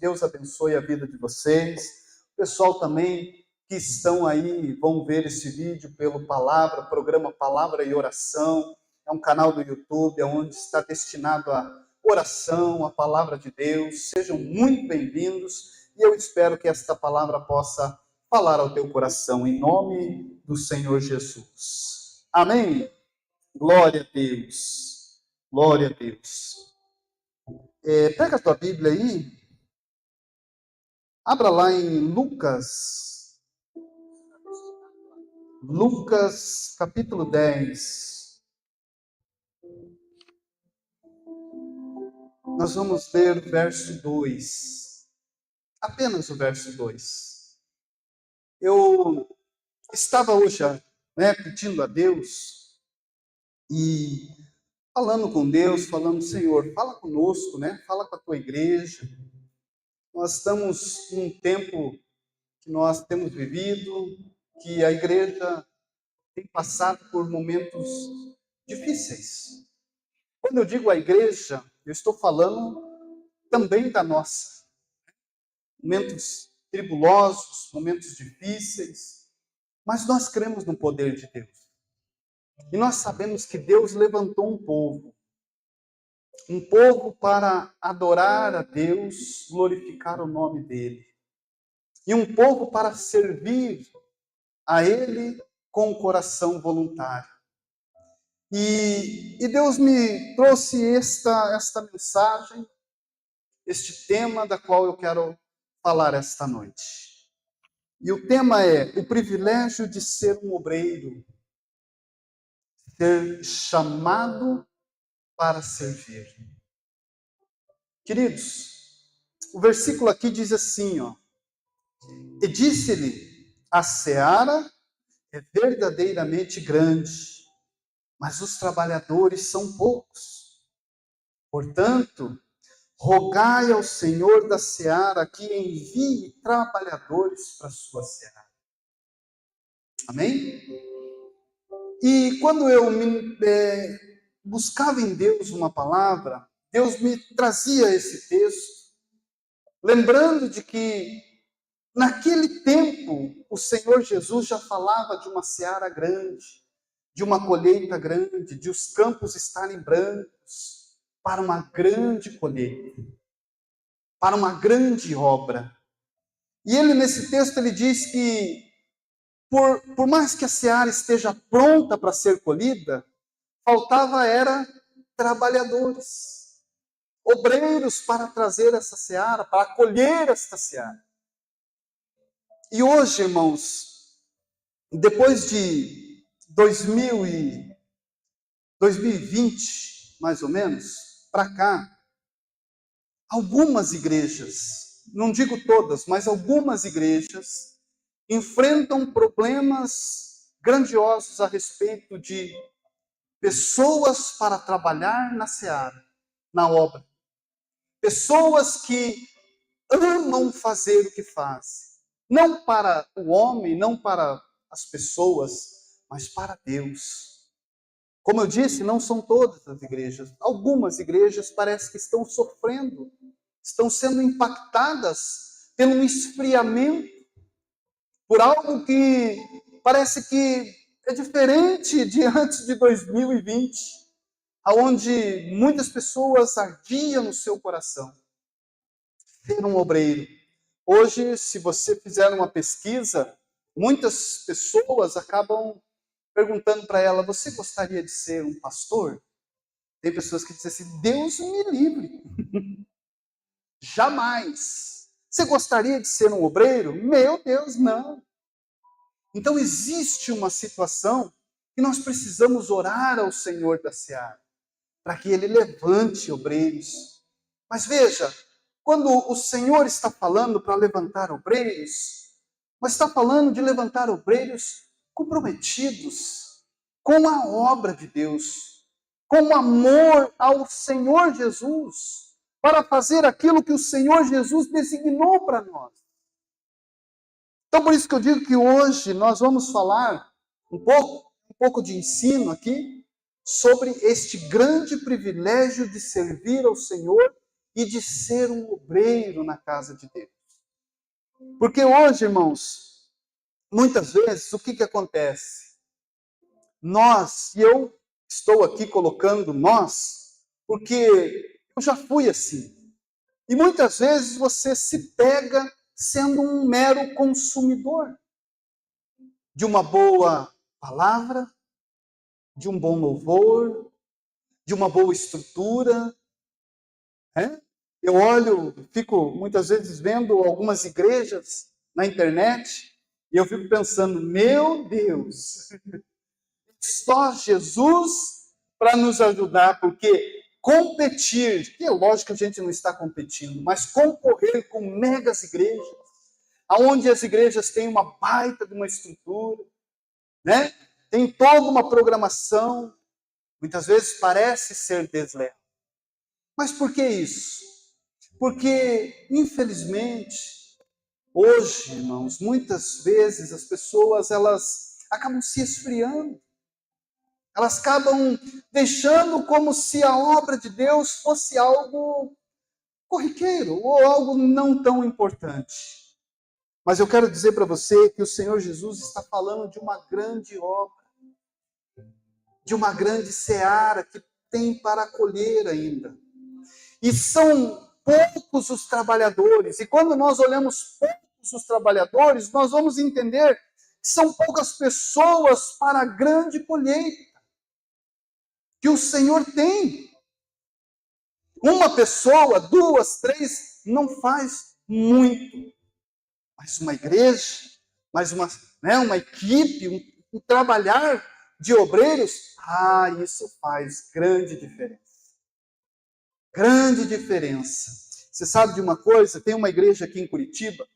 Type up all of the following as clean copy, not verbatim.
Deus abençoe a vida de vocês. O pessoal também que estão aí vão ver esse vídeo pelo programa Palavra e Oração. É um canal do YouTube onde está destinado à oração, à palavra de Deus. Sejam muito bem-vindos e eu espero que esta palavra possa falar ao teu coração em nome do Senhor Jesus. Amém? Glória a Deus. Glória a Deus. Pega a tua Bíblia aí. Abra lá em Lucas. Lucas, capítulo 10. Nós vamos ler o verso 2. Apenas o verso 2. Eu estava hoje, pedindo a Deus e falando com Deus, falando, Senhor, fala conosco, Fala com a tua igreja. Nós estamos num tempo que nós temos vivido, que a igreja tem passado por momentos difíceis. Quando eu digo a igreja, eu estou falando também da nossa. Momentos tribulosos, momentos difíceis, mas nós cremos no poder de Deus. E nós sabemos que Deus levantou um povo para adorar a Deus, glorificar o nome dele. E um povo para servir a Ele com o coração voluntário. E Deus me trouxe esta mensagem, este tema da qual eu quero falar esta noite. E o tema é o privilégio de ser um obreiro, ser chamado para servir. Queridos, o versículo aqui diz assim, e disse-lhe, a seara é verdadeiramente grande, mas os trabalhadores são poucos. Portanto, rogai ao Senhor da seara que envie trabalhadores para a sua seara. Amém? E quando eu buscava em Deus uma palavra, Deus me trazia esse texto, lembrando de que naquele tempo o Senhor Jesus já falava de uma seara grande, de uma colheita grande, de os campos estarem brancos para uma grande colheita, para uma grande obra. E ele, nesse texto, ele diz que por mais que a seara esteja pronta para ser colhida, faltava era trabalhadores, obreiros para trazer essa seara, para colher esta seara. E hoje, irmãos, depois de 2020, mais ou menos, para cá, algumas igrejas, não digo todas, mas algumas igrejas, enfrentam problemas grandiosos a respeito de pessoas para trabalhar na seara, na obra. Pessoas que amam fazer o que fazem. Não para o homem, não para as pessoas, mas para Deus. Como eu disse, não são todas as igrejas. Algumas igrejas parece que estão sofrendo, estão sendo impactadas pelo esfriamento, por algo que parece que é diferente de antes de 2020, onde muitas pessoas ardiam no seu coração ser um obreiro. Hoje, se você fizer uma pesquisa, muitas pessoas acabam perguntando para ela, você gostaria de ser um pastor? Tem pessoas que dizem assim, Deus me livre. Jamais. Você gostaria de ser um obreiro? Meu Deus, não. Então existe uma situação que nós precisamos orar ao Senhor da seara, para que Ele levante obreiros. Mas veja, quando o Senhor está falando para levantar obreiros, mas está falando de levantar obreiros comprometidos com a obra de Deus, com amor ao Senhor Jesus, para fazer aquilo que o Senhor Jesus designou para nós. Então, por isso que eu digo que hoje nós vamos falar um pouco de ensino aqui sobre este grande privilégio de servir ao Senhor e de ser um obreiro na casa de Deus. Porque hoje, irmãos, muitas vezes, o que acontece? Nós, e eu estou aqui colocando nós, porque eu já fui assim. E muitas vezes você se pega sendo um mero consumidor de uma boa palavra, de um bom louvor, de uma boa estrutura. Eu olho, fico muitas vezes vendo algumas igrejas na internet e eu fico pensando, meu Deus, só Jesus para nos ajudar, porque competir, que é lógico que a gente não está competindo, mas concorrer com megas igrejas, aonde as igrejas têm uma baita de uma estrutura, né? Tem toda uma programação, muitas vezes parece ser desleal. Mas por que isso? Porque, infelizmente, hoje, irmãos, muitas vezes as pessoas, elas acabam se esfriando. Elas acabam deixando como se a obra de Deus fosse algo corriqueiro ou algo não tão importante. Mas eu quero dizer para você que o Senhor Jesus está falando de uma grande obra, de uma grande seara que tem para colher ainda. E são poucos os trabalhadores. E quando nós olhamos poucos os trabalhadores, nós vamos entender que são poucas pessoas para a grande colheita que o Senhor tem. Uma pessoa, duas, três, não faz muito. Mas uma igreja, mais uma equipe, um trabalhar de obreiros, isso faz grande diferença. Grande diferença. Você sabe de uma coisa? Tem uma igreja aqui em Curitiba,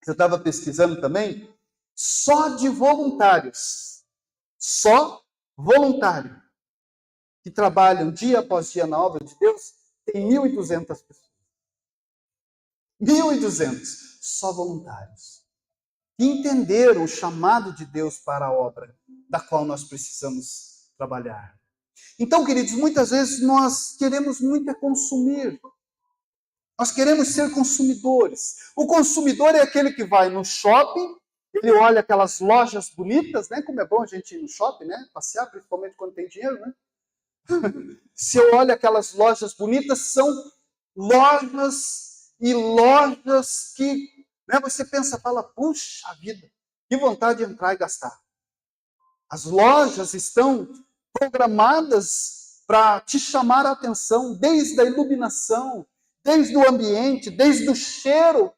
que eu estava pesquisando também, só de voluntários. Só voluntário. Que trabalham dia após dia na obra de Deus, tem 1.200 pessoas. 1.200, só voluntários. Que entenderam o chamado de Deus para a obra da qual nós precisamos trabalhar. Então, queridos, muitas vezes nós queremos muito consumir. Nós queremos ser consumidores. O consumidor é aquele que vai no shopping, ele olha aquelas lojas bonitas, né? Como é bom a gente ir no shopping, né? Passear, principalmente quando tem dinheiro, né? Se eu olho aquelas lojas bonitas, são lojas e lojas que, né, você pensa, fala, puxa vida, que vontade de entrar e gastar. As lojas estão programadas para te chamar a atenção, desde a iluminação, desde o ambiente, desde o cheiro.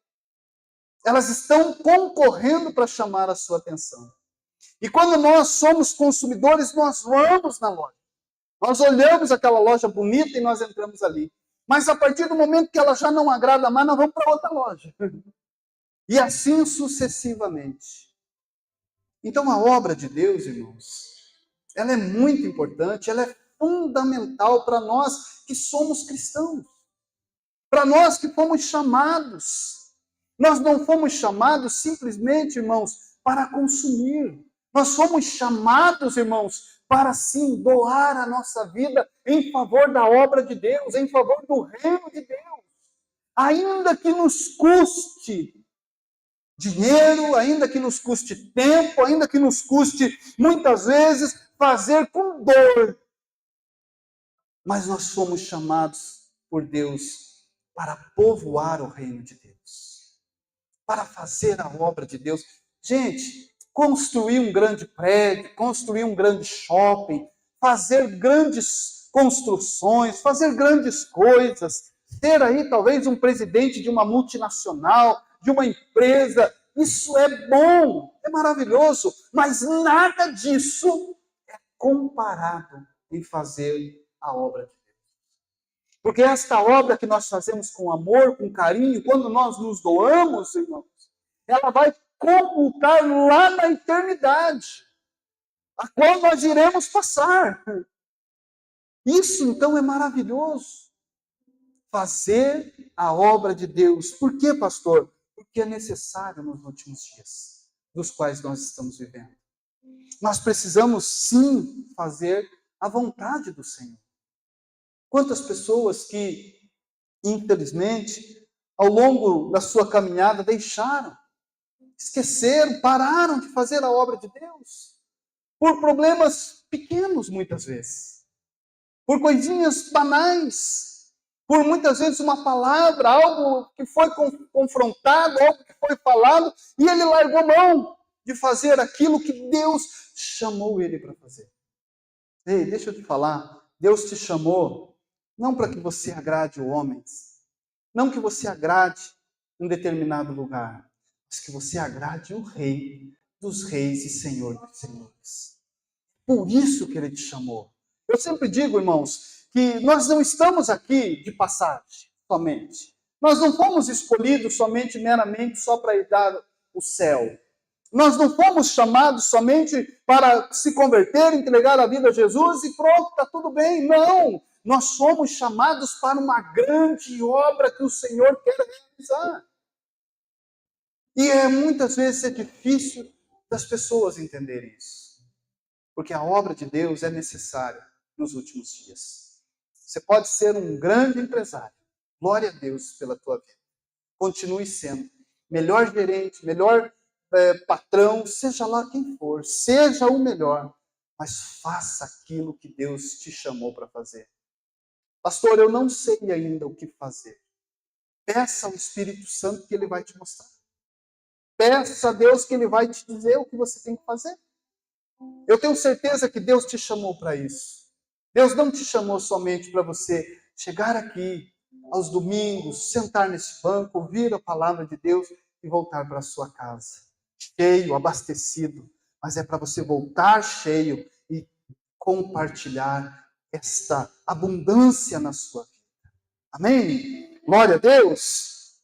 Elas estão concorrendo para chamar a sua atenção. E quando nós somos consumidores, nós vamos na loja. Nós olhamos aquela loja bonita e nós entramos ali. Mas a partir do momento que ela já não agrada mais, nós vamos para outra loja. E assim sucessivamente. Então a obra de Deus, irmãos, ela é muito importante, ela é fundamental para nós que somos cristãos. Para nós que fomos chamados. Nós não fomos chamados simplesmente, irmãos, para consumir. Nós fomos chamados, irmãos, para sim doar a nossa vida em favor da obra de Deus, em favor do reino de Deus. Ainda que nos custe dinheiro, ainda que nos custe tempo, ainda que nos custe, muitas vezes, fazer com dor. Mas nós fomos chamados por Deus para povoar o reino de Deus, para fazer a obra de Deus. Gente, construir um grande prédio, construir um grande shopping, fazer grandes construções, fazer grandes coisas, ter aí talvez um presidente de uma multinacional, de uma empresa, isso é bom, é maravilhoso, mas nada disso é comparado em fazer a obra de Deus. Porque esta obra que nós fazemos com amor, com carinho, quando nós nos doamos, irmãos, ela vai computar lá na eternidade, a qual nós iremos passar. Isso, então, é maravilhoso. Fazer a obra de Deus. Por quê, pastor? Porque é necessário nos últimos dias, dos quais nós estamos vivendo. Nós precisamos, sim, fazer a vontade do Senhor. Quantas pessoas que infelizmente, ao longo da sua caminhada, deixaram, esqueceram, pararam de fazer a obra de Deus, por problemas pequenos, muitas vezes, por coisinhas banais, por muitas vezes uma palavra, algo que foi confrontado, algo que foi falado, e ele largou mão de fazer aquilo que Deus chamou ele para fazer. Ei, deixa eu te falar, Deus te chamou não para que você agrade os homens, não que você agrade um determinado lugar, mas que você agrade o Rei dos Reis e Senhor dos Senhores. Por isso que Ele te chamou. Eu sempre digo, irmãos, que nós não estamos aqui de passagem somente. Nós não fomos escolhidos somente, meramente, só para ir dar o céu. Nós não fomos chamados somente para se converter, entregar a vida a Jesus e pronto, está tudo bem. Não! Nós somos chamados para uma grande obra que o Senhor quer realizar. E muitas vezes é difícil das pessoas entenderem isso. Porque a obra de Deus é necessária nos últimos dias. Você pode ser um grande empresário. Glória a Deus pela tua vida. Continue sendo. Melhor gerente, melhor patrão, seja lá quem for. Seja o melhor. Mas faça aquilo que Deus te chamou para fazer. Pastor, eu não sei ainda o que fazer. Peça ao Espírito Santo que Ele vai te mostrar. Peça a Deus que Ele vai te dizer o que você tem que fazer. Eu tenho certeza que Deus te chamou para isso. Deus não te chamou somente para você chegar aqui aos domingos, sentar nesse banco, ouvir a palavra de Deus e voltar para a sua casa. Cheio, abastecido. Mas é para você voltar cheio e compartilhar esta abundância na sua vida. Amém? Glória a Deus.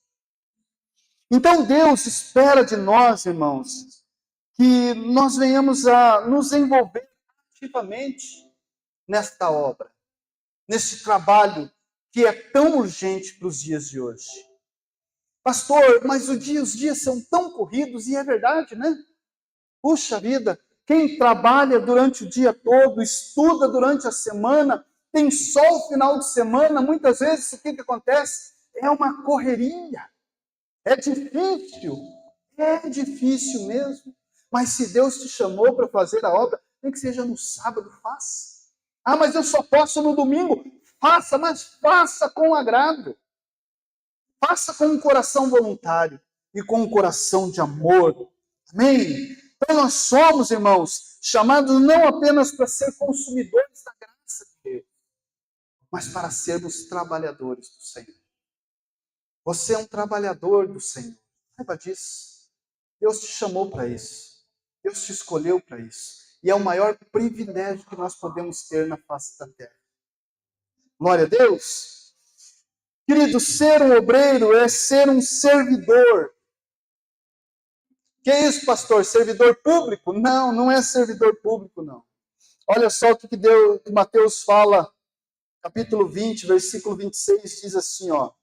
Então Deus espera de nós, irmãos, que nós venhamos a nos envolver ativamente nesta obra, nesse trabalho que é tão urgente para os dias de hoje. Pastor, mas os dias são tão corridos, e é verdade, né? Puxa vida, quem trabalha durante o dia todo, estuda durante a semana, tem só o final de semana, muitas vezes o que acontece? É uma correria. É difícil mesmo. Mas se Deus te chamou para fazer a obra, nem que seja no sábado, faça. Ah, mas eu só posso no domingo. Faça, mas faça com agrado. Faça com um coração voluntário e com um coração de amor. Amém? Então nós somos, irmãos, chamados não apenas para ser consumidores da graça de Deus, mas para sermos trabalhadores do Senhor. Você é um trabalhador do Senhor. Saiba disso. Deus te chamou para isso. Deus te escolheu para isso. E é o maior privilégio que nós podemos ter na face da terra. Glória a Deus. Querido, ser um obreiro é ser um servidor. Que é isso, pastor? Servidor público? Não, não é servidor público, não. Olha só o que Mateus fala, capítulo 20, versículo 26, diz assim, ó.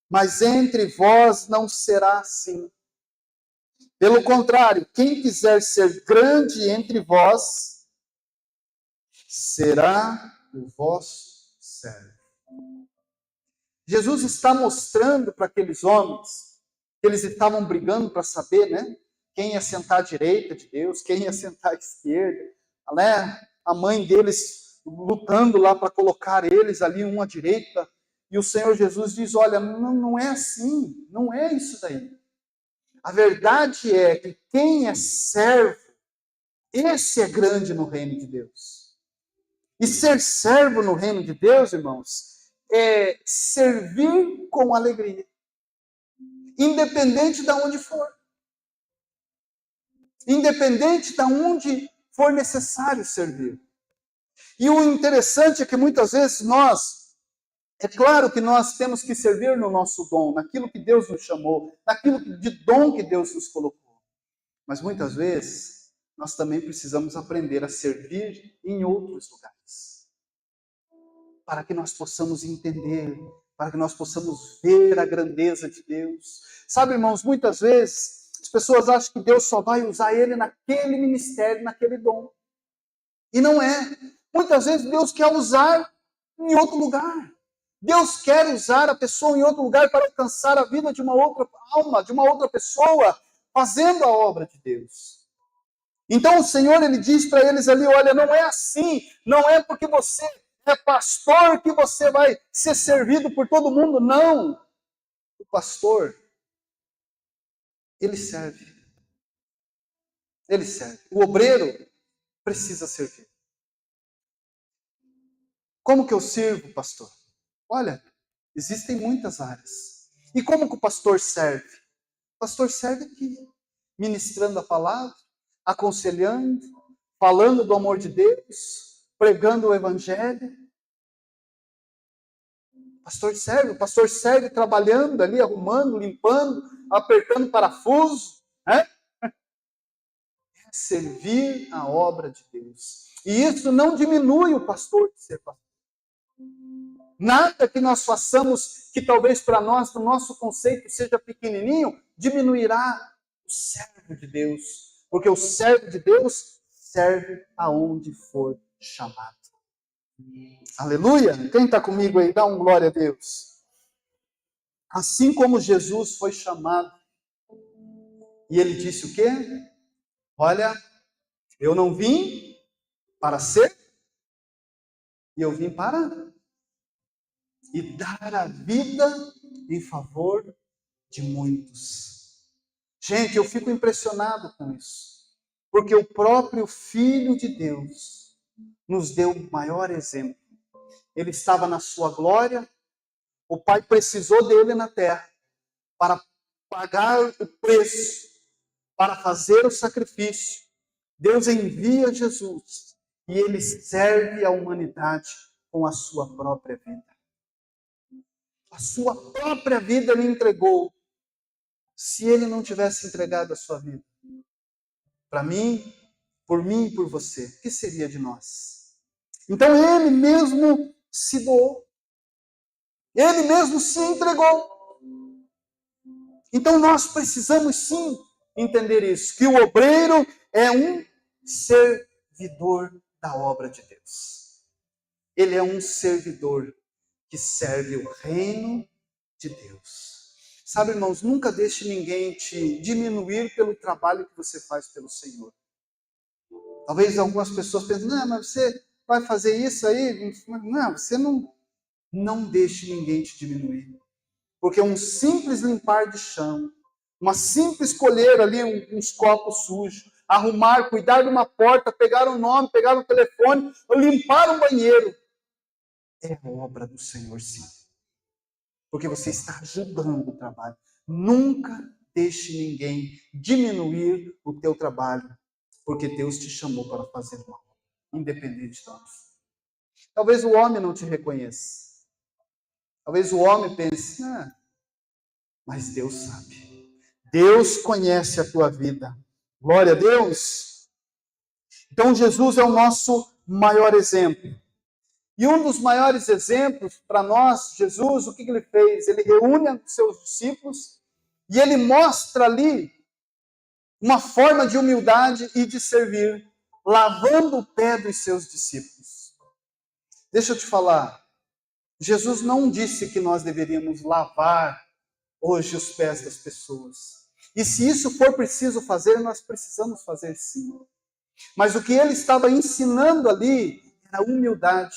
Mas entre vós não será assim. Pelo contrário, quem quiser ser grande entre vós, será o vosso servo. Jesus está mostrando para aqueles homens, que eles estavam brigando para saber, né? Quem ia sentar à direita de Deus, quem ia sentar à esquerda, né? A mãe deles lutando lá para colocar eles ali, um à direita. E o Senhor Jesus diz, olha, não é assim, não é isso daí. A verdade é que quem é servo, esse é grande no reino de Deus. E ser servo no reino de Deus, irmãos, é servir com alegria. Independente de onde for. Independente de onde for necessário servir. E o interessante é que muitas vezes é claro que nós temos que servir no nosso dom, naquilo que Deus nos chamou, naquilo de dom que Deus nos colocou. Mas muitas vezes, nós também precisamos aprender a servir em outros lugares. Para que nós possamos entender, para que nós possamos ver a grandeza de Deus. Sabe, irmãos, muitas vezes as pessoas acham que Deus só vai usar ele naquele ministério, naquele dom. E não é. Muitas vezes Deus quer usar em outro lugar. Deus quer usar a pessoa em outro lugar para alcançar a vida de uma outra alma, de uma outra pessoa, fazendo a obra de Deus. Então o Senhor, ele diz para eles ali, olha, não é assim, não é porque você é pastor que você vai ser servido por todo mundo, não. O pastor, ele serve. Ele serve. O obreiro precisa servir. Como que eu sirvo, pastor? Olha, existem muitas áreas. E como que o pastor serve? O pastor serve aqui, ministrando a palavra, aconselhando, falando do amor de Deus, pregando o evangelho. O pastor serve trabalhando ali, arrumando, limpando, apertando parafuso, né? Servir a obra de Deus. E isso não diminui o pastor de ser pastor. Nada que nós façamos que talvez para nós, no nosso conceito, seja pequenininho, diminuirá o servo de Deus. Porque o servo de Deus serve aonde for chamado. Aleluia! Quem está comigo aí? Dá um glória a Deus. Assim como Jesus foi chamado, e ele disse o quê? Olha, eu não vim para ser, e eu vim para e dar a vida em favor de muitos. Gente, eu fico impressionado com isso, porque o próprio Filho de Deus nos deu o maior exemplo. Ele estava na sua glória, o Pai precisou dele na terra para pagar o preço, para fazer o sacrifício. Deus envia Jesus e ele serve a humanidade com a sua própria vida. A sua própria vida ele entregou. Se ele não tivesse entregado a sua vida para mim, por mim e por você, o que seria de nós? Então ele mesmo se doou. Ele mesmo se entregou. Então nós precisamos sim entender isso, que o obreiro é um servidor da obra de Deus. Ele é um servidor que serve o reino de Deus. Sabe, irmãos, nunca deixe ninguém te diminuir pelo trabalho que você faz pelo Senhor. Talvez algumas pessoas pensem, não, mas você vai fazer isso aí? Não, você não deixe ninguém te diminuir. Porque um simples limpar de chão, uma simples colher ali uns copos sujos, arrumar, cuidar de uma porta, pegar um nome, pegar um telefone, limpar um banheiro, é obra do Senhor, sim. Porque você está ajudando o trabalho. Nunca deixe ninguém diminuir o teu trabalho, porque Deus te chamou para fazer uma obra, independente de nós. Talvez o homem não te reconheça. Talvez o homem pense, mas Deus sabe. Deus conhece a tua vida. Glória a Deus. Então Jesus é o nosso maior exemplo. E um dos maiores exemplos para nós, Jesus, o que ele fez? Ele reúne os seus discípulos e ele mostra ali uma forma de humildade e de servir, lavando o pé dos seus discípulos. Deixa eu te falar, Jesus não disse que nós deveríamos lavar hoje os pés das pessoas. E se isso for preciso fazer, nós precisamos fazer sim. Mas o que ele estava ensinando ali era humildade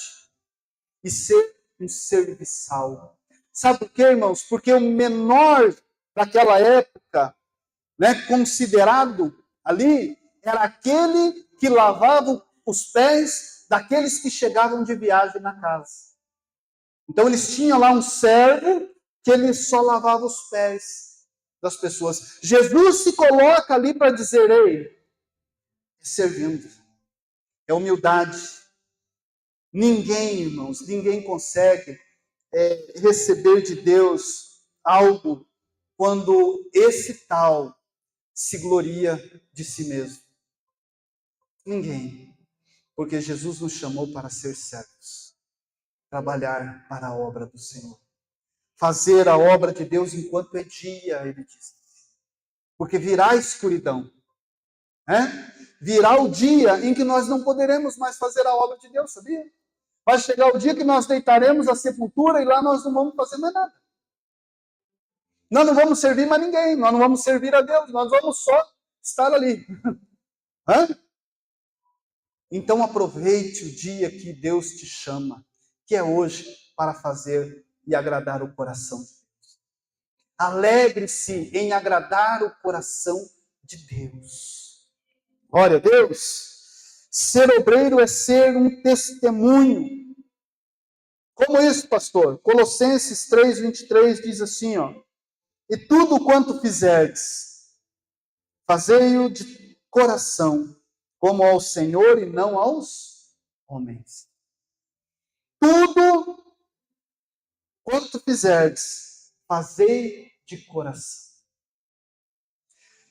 e ser um serviçal. Sabe por quê, irmãos? Porque o menor daquela época, considerado ali, era aquele que lavava os pés daqueles que chegavam de viagem na casa. Então eles tinham lá um servo que ele só lavava os pés das pessoas. Jesus se coloca ali para dizer, ei, servindo, é humildade. Ninguém, irmãos, ninguém consegue receber de Deus algo quando esse tal se gloria de si mesmo. Ninguém. Porque Jesus nos chamou para ser servos, trabalhar para a obra do Senhor. Fazer a obra de Deus enquanto é dia, ele disse. Porque virá a escuridão. Virá o dia em que nós não poderemos mais fazer a obra de Deus, sabia? Vai chegar o dia que nós deitaremos à sepultura e lá nós não vamos fazer mais nada. Nós não vamos servir mais ninguém, nós não vamos servir a Deus, nós vamos só estar ali. Hã? Então aproveite o dia que Deus te chama, que é hoje, para fazer e agradar o coração de Deus. Alegre-se em agradar o coração de Deus. Glória a Deus. Ser obreiro é ser um testemunho. Como isso, pastor? Colossenses 3:23 diz assim, ó: e tudo quanto fizerdes, fazei-o de coração, como ao Senhor e não aos homens. Tudo quanto fizerdes, fazei de coração.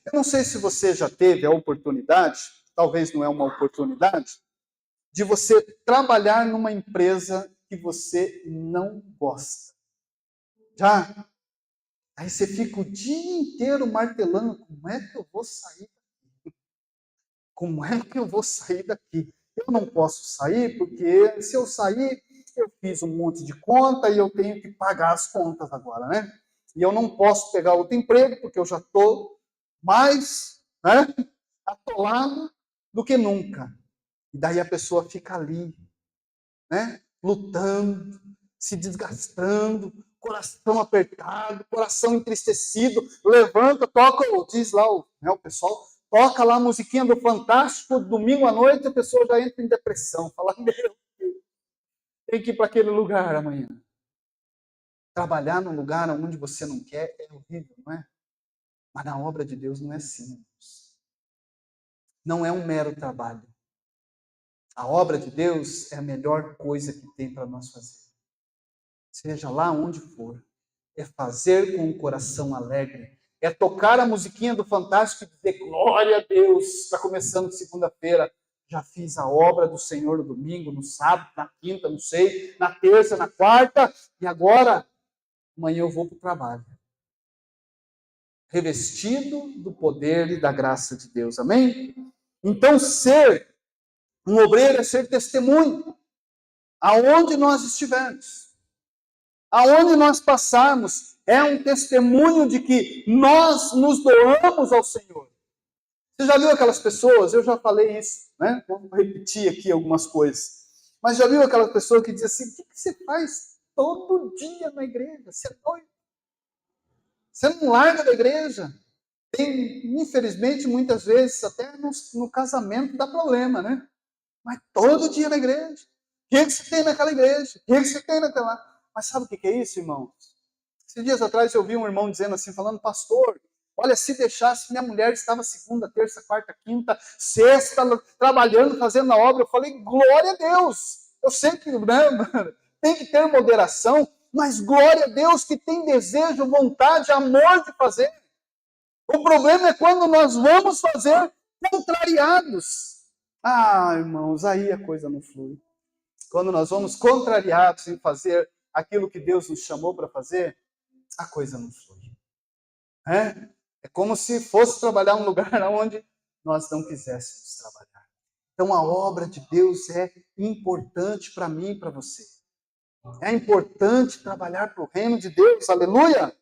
Eu não sei se você já teve a oportunidade, talvez não é uma oportunidade, de você trabalhar numa empresa que você não gosta. Já? Aí você fica o dia inteiro martelando, como é que eu vou sair daqui? Como é que eu vou sair daqui? Eu não posso sair porque se eu sair, eu fiz um monte de conta e eu tenho que pagar as contas agora, né? E eu não posso pegar outro emprego porque eu já estou mais, né, atolado do que nunca. E daí a pessoa fica ali, né, lutando, se desgastando, coração apertado, coração entristecido, levanta, toca, diz lá o pessoal, toca lá a musiquinha do Fantástico, domingo à noite a pessoa já entra em depressão, fala, meu Deus, tem que ir para aquele lugar amanhã. Trabalhar num lugar onde você não quer é horrível, não é? Mas na obra de Deus não é assim. Não é um mero trabalho. A obra de Deus é a melhor coisa que tem para nós fazer. Seja lá onde for. É fazer com o coração alegre. É tocar a musiquinha do Fantástico e dizer, glória a Deus, está começando segunda-feira. Já fiz a obra do Senhor no domingo, no sábado, na quinta, não sei, na terça, na quarta, e agora, amanhã eu vou para o trabalho. Revestido do poder e da graça de Deus. Amém? Então, ser um obreiro é ser testemunho. Aonde nós estivermos. Aonde nós passarmos, é um testemunho de que nós nos doamos ao Senhor. Você já viu aquelas pessoas? Eu já falei isso, né? Vou repetir aqui algumas coisas. Mas já viu aquela pessoa que diz assim, o que você faz todo dia na igreja? Você é doido? Você não larga da igreja? Tem, infelizmente, muitas vezes, até no casamento dá problema, né? Mas todo dia na igreja. O que você tem naquela igreja? O que você tem naquela... Mas sabe o que é isso, irmãos? Esses dias atrás eu vi um irmão dizendo assim, falando, pastor, olha, se deixasse, minha mulher estava segunda, terça, quarta, quinta, sexta, trabalhando, fazendo a obra. Eu falei, glória a Deus. Eu sei que, né, tem que ter moderação, mas glória a Deus que tem desejo, vontade, amor de fazer. O problema é quando nós vamos fazer contrariados. Ah, irmãos, aí a coisa não flui. Quando nós vamos contrariados em fazer aquilo que Deus nos chamou para fazer, a coisa não flui. É como se fosse trabalhar um lugar onde nós não quiséssemos trabalhar. Então a obra de Deus é importante para mim e para você. É importante trabalhar para o reino de Deus, aleluia!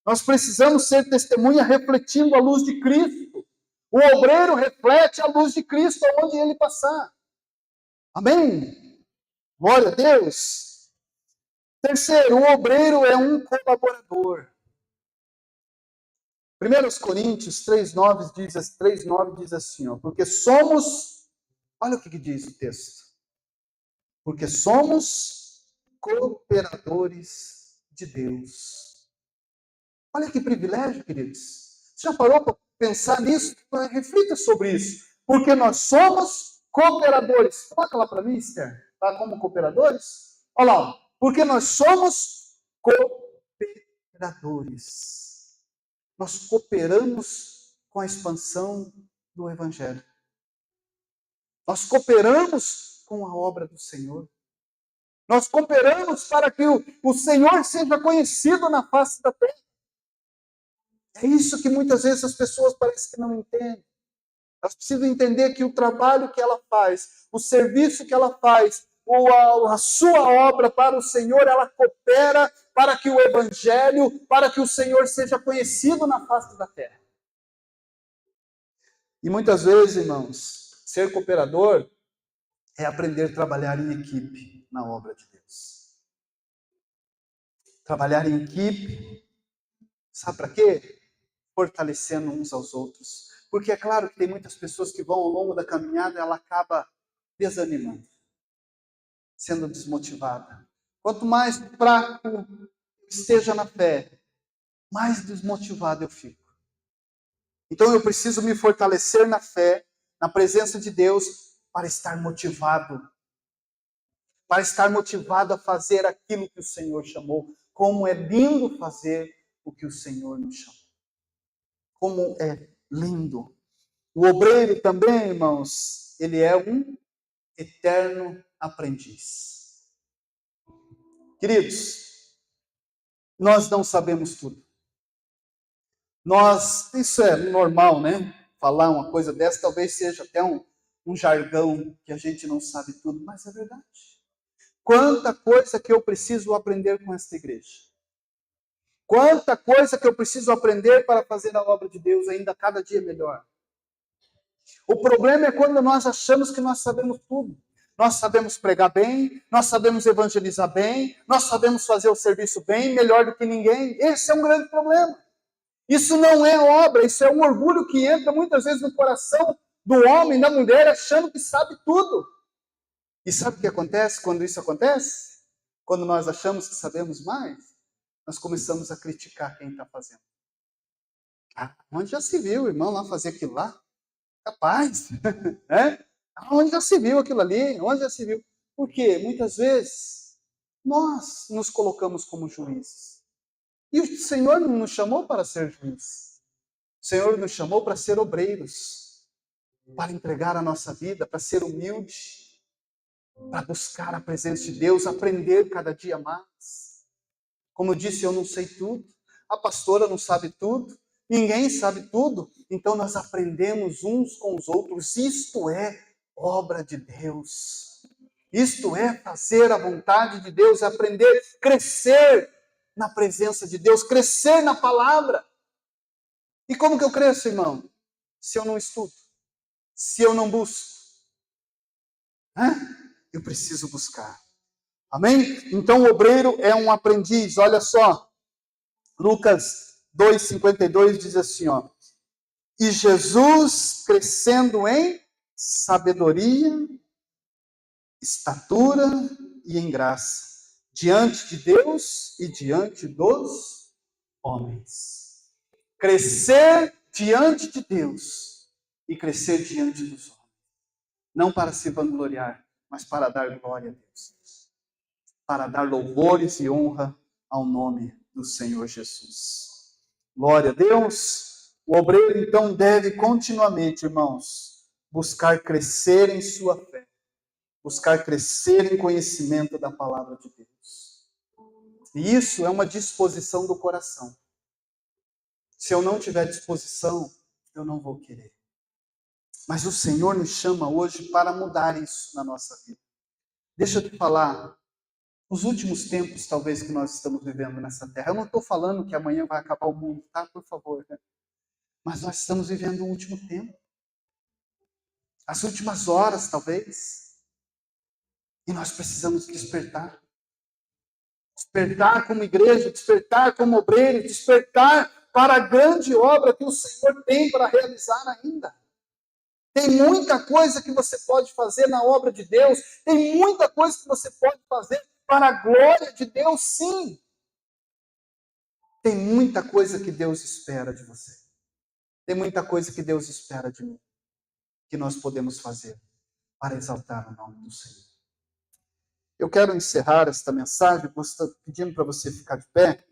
Nós precisamos ser testemunha refletindo a luz de Cristo. O obreiro reflete a luz de Cristo aonde ele passar. Amém? Glória a Deus. Terceiro, o obreiro é um colaborador. 1 Coríntios 3:9 diz assim, ó, porque somos, olha o que diz o texto, porque somos cooperadores de Deus. Olha que privilégio, queridos. Você já parou para pensar nisso? Reflita sobre isso. Porque nós somos cooperadores. Coloca lá para mim, Esther. Tá como cooperadores? Olha lá. Porque nós somos cooperadores. Nós cooperamos com a expansão do Evangelho. Nós cooperamos com a obra do Senhor. Nós cooperamos para que o Senhor seja conhecido na face da terra. É isso que muitas vezes as pessoas parecem que não entendem. Elas precisam entender que o trabalho que ela faz, o serviço que ela faz, a sua obra para o Senhor, ela coopera para que o Evangelho, para que o Senhor seja conhecido na face da terra. E muitas vezes, irmãos, ser cooperador é aprender a trabalhar em equipe na obra de Deus. Trabalhar em equipe, sabe para quê? Fortalecendo uns aos outros. Porque é claro que tem muitas pessoas que vão ao longo da caminhada e ela acaba desanimando, sendo desmotivada. Quanto mais fraco esteja na fé, mais desmotivado eu fico. Então eu preciso me fortalecer na fé, na presença de Deus, para estar motivado a fazer aquilo que o Senhor chamou. Como é lindo fazer o que o Senhor nos chamou. Como é lindo. O obreiro também, irmãos, ele é um eterno aprendiz. Queridos, nós não sabemos tudo. Isso é normal, né? Falar uma coisa dessa, talvez seja até um jargão que a gente não sabe tudo, mas é verdade. Quanta coisa que eu preciso aprender com esta igreja. Quanta coisa que eu preciso aprender para fazer a obra de Deus ainda cada dia melhor. O problema é quando nós achamos que nós sabemos tudo. Nós sabemos pregar bem, nós sabemos evangelizar bem, nós sabemos fazer o serviço bem, melhor do que ninguém. Esse é um grande problema. Isso não é obra, isso é um orgulho que entra muitas vezes no coração do homem, da mulher, achando que sabe tudo. E sabe o que acontece quando isso acontece? Quando nós achamos que sabemos mais, nós começamos a criticar quem está fazendo. Onde já se viu o irmão lá fazer aquilo lá? Capaz. Onde já se viu aquilo ali? Onde já se viu? Porque muitas vezes nós nos colocamos como juízes. E o Senhor não nos chamou para ser juiz. O Senhor nos chamou para ser obreiros, para entregar a nossa vida, para ser humilde, para buscar a presença de Deus, aprender cada dia mais. Como eu disse, eu não sei tudo, a pastora não sabe tudo, ninguém sabe tudo, então nós aprendemos uns com os outros. Isto é obra de Deus. Isto é fazer a vontade de Deus, aprender, crescer na presença de Deus, crescer na palavra. E como que eu cresço, irmão? Se eu não estudo, se eu não busco, eu preciso buscar. Amém? Então o obreiro é um aprendiz. Olha só, Lucas 2:52 diz assim, ó: e Jesus crescendo em sabedoria, estatura e em graça, diante de Deus e diante dos homens. Crescer diante de Deus e crescer diante dos homens. Não para se vangloriar, mas para dar glória a Deus. Para dar louvores e honra ao nome do Senhor Jesus. Glória a Deus. O obreiro, então, deve continuamente, irmãos, buscar crescer em sua fé. Buscar crescer em conhecimento da palavra de Deus. E isso é uma disposição do coração. Se eu não tiver disposição, eu não vou querer. Mas o Senhor nos chama hoje para mudar isso na nossa vida. Deixa eu te falar, os últimos tempos, talvez, que nós estamos vivendo nessa terra. Eu não estou falando que amanhã vai acabar o mundo, tá? Por favor. Mas nós estamos vivendo o último tempo. As últimas horas, talvez. E nós precisamos despertar. Despertar como igreja, despertar como obreiro, despertar para a grande obra que o Senhor tem para realizar ainda. Tem muita coisa que você pode fazer na obra de Deus. Tem muita coisa que você pode fazer para a glória de Deus, sim. Tem muita coisa que Deus espera de você. Tem muita coisa que Deus espera de mim. Que nós podemos fazer para exaltar o nome do Senhor. Eu quero encerrar esta mensagem pedindo para você ficar de pé.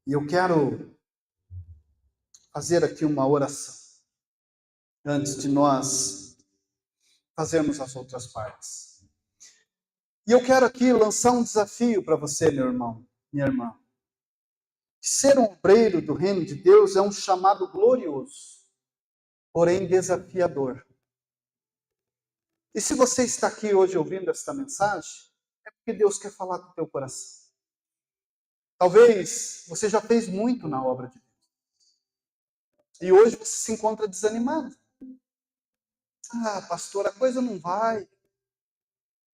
E eu quero fazer aqui uma oração. Antes de nós fazermos as outras partes. E eu quero aqui lançar um desafio para você, meu irmão, minha irmã. Ser um obreiro do reino de Deus é um chamado glorioso, porém desafiador. E se você está aqui hoje ouvindo esta mensagem, é porque Deus quer falar com o teu coração. Talvez você já fez muito na obra de Deus. E hoje você se encontra desanimado. Ah, pastor, a coisa não vai.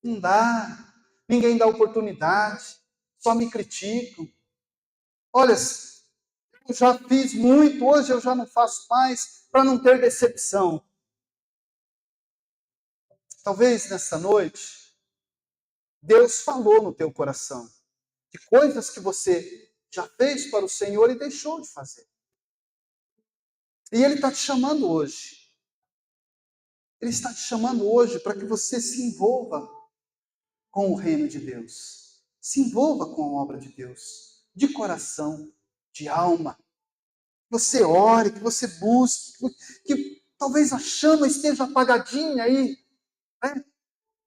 Não dá. Ninguém dá oportunidade. Só me criticam. Olha, eu já fiz muito, hoje eu já não faço mais, para não ter decepção. Talvez nessa noite, Deus falou no teu coração de coisas que você já fez para o Senhor e deixou de fazer. E Ele está te chamando hoje. Ele está te chamando hoje para que você se envolva com o reino de Deus. Se envolva com a obra de Deus. De coração, de alma. Que você ore, que você busque, que talvez a chama esteja apagadinha aí. Né?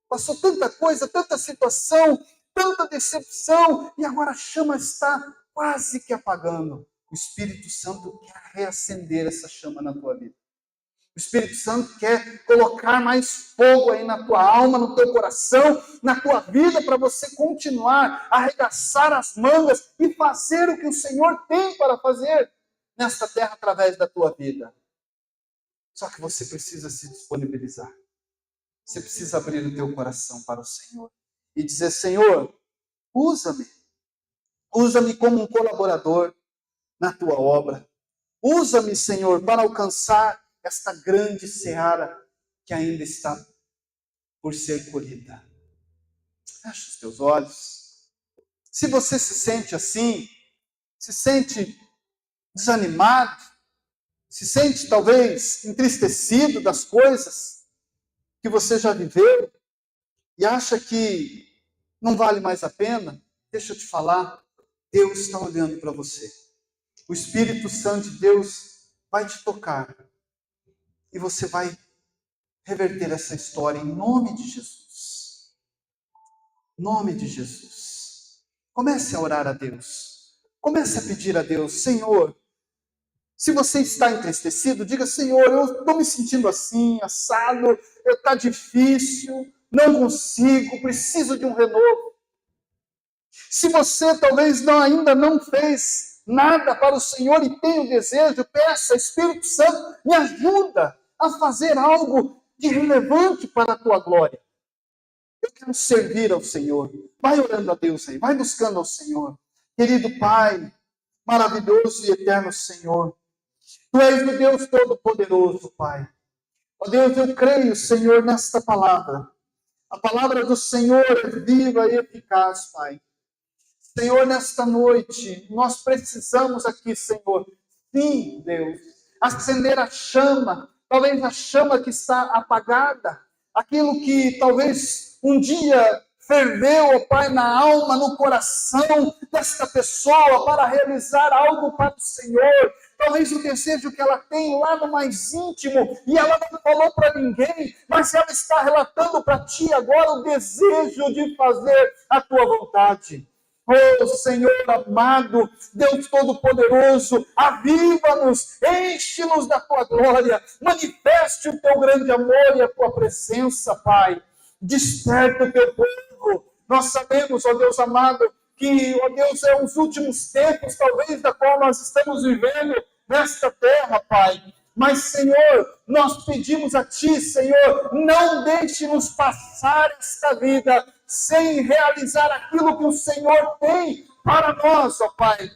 Passou tanta coisa, tanta situação, tanta decepção, e agora a chama está quase que apagando. O Espírito Santo quer reacender essa chama na tua vida. O Espírito Santo quer colocar mais fogo aí na tua alma, no teu coração, na tua vida, para você continuar a arregaçar as mangas e fazer o que o Senhor tem para fazer nesta terra através da tua vida. Só que você precisa se disponibilizar. Você precisa abrir o teu coração para o Senhor e dizer: Senhor, usa-me. Usa-me como um colaborador na tua obra. Usa-me, Senhor, para alcançar esta grande seara que ainda está por ser colhida. Fecha os teus olhos. Se você se sente assim, se sente desanimado, se sente talvez entristecido das coisas que você já viveu e acha que não vale mais a pena, deixa eu te falar, Deus está olhando para você. O Espírito Santo de Deus vai te tocar e você vai reverter essa história em nome de Jesus. Em nome de Jesus. Comece a orar a Deus. Comece a pedir a Deus: Senhor, se você está entristecido, diga: Senhor, eu estou me sentindo assim, assado, está difícil, não consigo, preciso de um renovo. Se você talvez ainda não fez nada para o Senhor e tem o desejo, peça: Espírito Santo, me ajuda a fazer algo de relevante para a tua glória. Eu quero servir ao Senhor. Vai orando a Deus aí, vai buscando ao Senhor. Querido Pai, maravilhoso e eterno Senhor, Tu és o Deus Todo-Poderoso, Pai. Ó Deus, eu creio, Senhor, nesta palavra. A palavra do Senhor é viva e eficaz, Pai. Senhor, nesta noite, nós precisamos aqui, Senhor, sim, Deus, acender a chama, talvez a chama que está apagada, aquilo que talvez um dia ferveu, ó Pai, na alma, no coração desta pessoa para realizar algo para o Senhor. Talvez o desejo que ela tem lá no mais íntimo, e ela não falou para ninguém, mas ela está relatando para ti agora o desejo de fazer a tua vontade. Oh, Senhor amado, Deus Todo-Poderoso, aviva-nos, enche-nos da tua glória, manifeste o teu grande amor e a tua presença, Pai. Desperta o teu povo. Nós sabemos, ó Deus amado, que, ó Deus, é os últimos tempos, talvez, da qual nós estamos vivendo nesta terra, Pai. Mas, Senhor, nós pedimos a Ti, Senhor, não deixe-nos passar esta vida sem realizar aquilo que o Senhor tem para nós, ó Pai.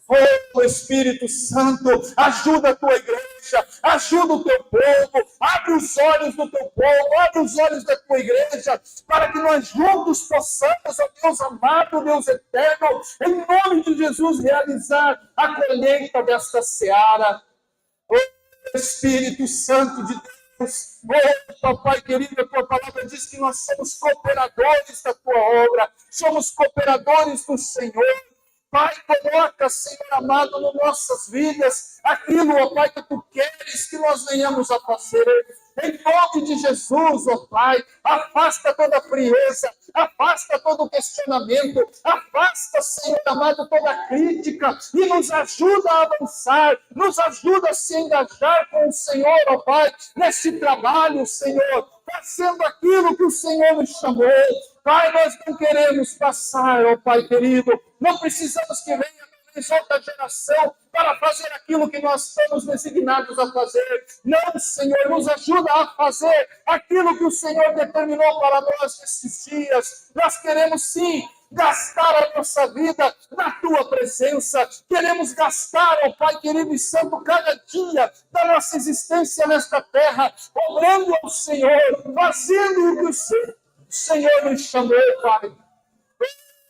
Oh, Espírito Santo, ajuda a tua igreja, ajuda o teu povo, abre os olhos do teu povo, abre os olhos da tua igreja, para que nós juntos possamos, ó Deus amado, Deus eterno, em nome de Jesus, realizar a colheita desta seara. Oh, Espírito Santo de Deus, oh, papai querido, a tua palavra diz que nós somos cooperadores da tua obra, somos cooperadores do Senhor. Pai, coloca, Senhor amado, nas nossas vidas aquilo, ó Pai, que Tu queres que nós venhamos a fazer. Em nome de Jesus, ó Pai, afasta toda frieza, afasta todo questionamento, afasta, Senhor amado, toda crítica e nos ajuda a avançar, nos ajuda a se engajar com o Senhor, ó Pai, nesse trabalho, Senhor. fazendo aquilo que o Senhor nos chamou. Pai, nós não queremos passar, ó Pai querido, não precisamos que venha outra geração para fazer aquilo que nós estamos designados a fazer. Não, Senhor, nos ajuda a fazer aquilo que o Senhor determinou para nós nesses dias. Nós queremos sim gastar a nossa vida na Tua presença. Queremos gastar, ó Pai querido e santo, cada dia da nossa existência nesta terra, orando ao Senhor, fazendo o que o Senhor nos chamou, Pai.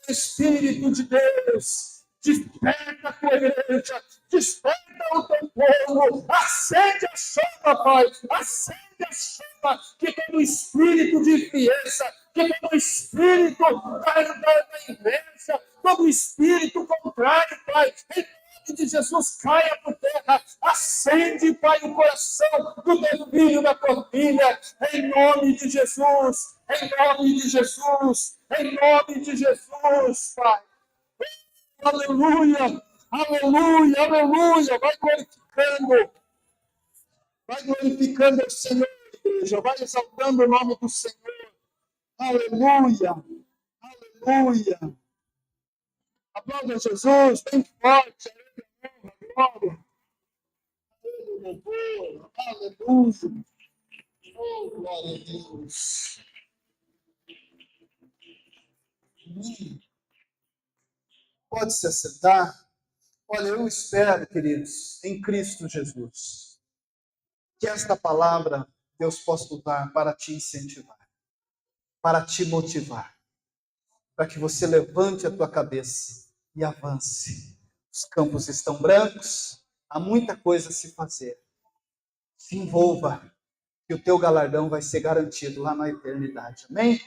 Espírito de Deus, desperta a tua igreja, desperta o teu povo, acende a chama, Pai, acende a chama, que todo espírito de frieza, que todo espírito da inveja, todo espírito contrário, Pai, em nome de Jesus, caia por terra, acende, Pai, o coração do teu filho, da tua filha, em nome de Jesus, em nome de Jesus, em nome de Jesus, Pai. Aleluia, aleluia, aleluia. Vai glorificando o Senhor, igreja. Vai exaltando o nome do Senhor. Aleluia, aleluia. Aplauda Jesus, bem forte. Glória. Aleluia. Oh, glória a Deus. Pode se assentar. Olha, eu espero, queridos, em Cristo Jesus, que esta palavra Deus possa usar para te incentivar, para te motivar, para que você levante a tua cabeça e avance. Os campos estão brancos, há muita coisa a se fazer. Se envolva, que o teu galardão vai ser garantido lá na eternidade. Amém?